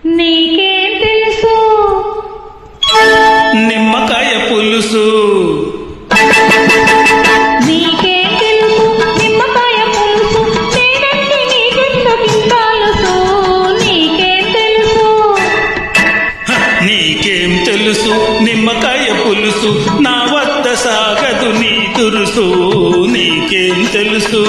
నీకేం తెలుసు నిమ్మకాయ పులుసు నీకేం తెలుసు నిమ్మకాయ పులుసు నేనంటే నీకెందుకు తెలుసు నీకేం తెలుసు నీకేం తెలుసు నిమ్మకాయ పులుసు నా వద్ద సాగదు నీ తురుసు నీకేం తెలుసు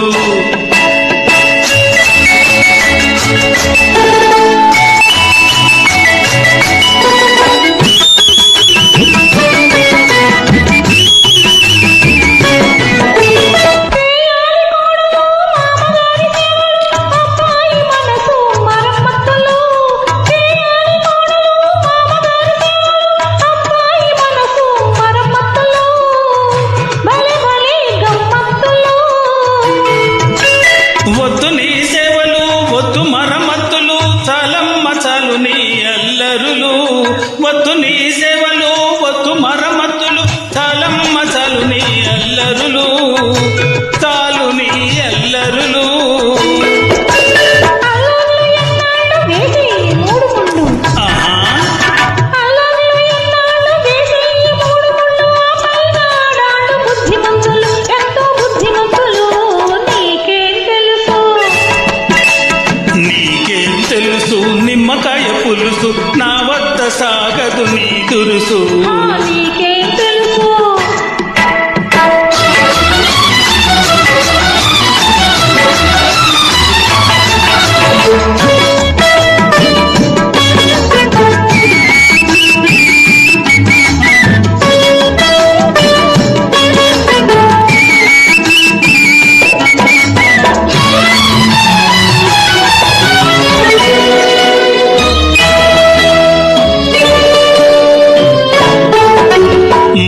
వద్దు నీ సేవలు వద్దు మరమ్మతులు చాలమ్మ చాలు నీ అల్లరులు వద్దు నీ సేవలు వద్దు మరమ్మతులు చాలమ్మ చాలు నీ అల్లరులు చాలు నీ అల్లరులు తెలుసు నిమ్మకాయ పులుసు నా వద్ద సాగదు నీ తురుసు నీకేం తెలుసు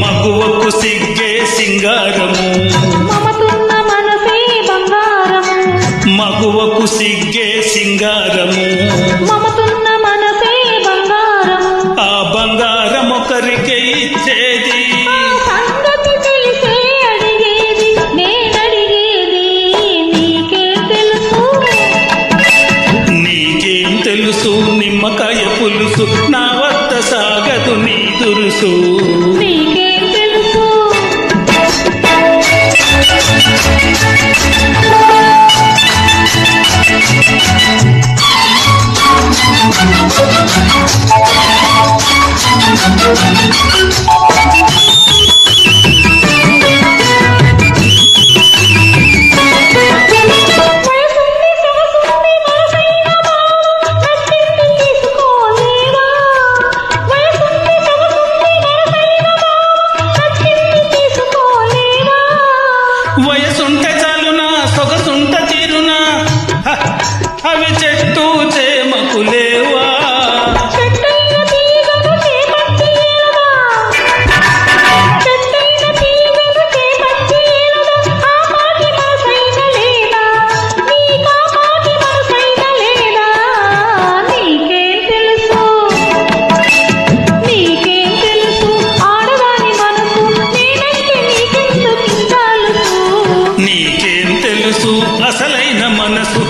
మగువకు సిగ్గే సింగారము మమతున్న మనసే బంగారము మగువకు సిగ్గే సింగారము మమతున్న మనసే బంగారము ఆ బంగారం ఒకరికే ఇచ్చేది ఆ సంగతి తెలిసే అడిగేది నేనడిగేది నీకేం తెలుసు నీకేం తెలుసు నిమ్మకాయ పులుసు నా వద్ద సాగదు నీ తురుసు నీకేం తెలుసు వయసుంటే చాలునా సొగసుంట తీరునా అవి చెట్టు చేమకులేవా నీకేం తెలుసు అసలైన మనసు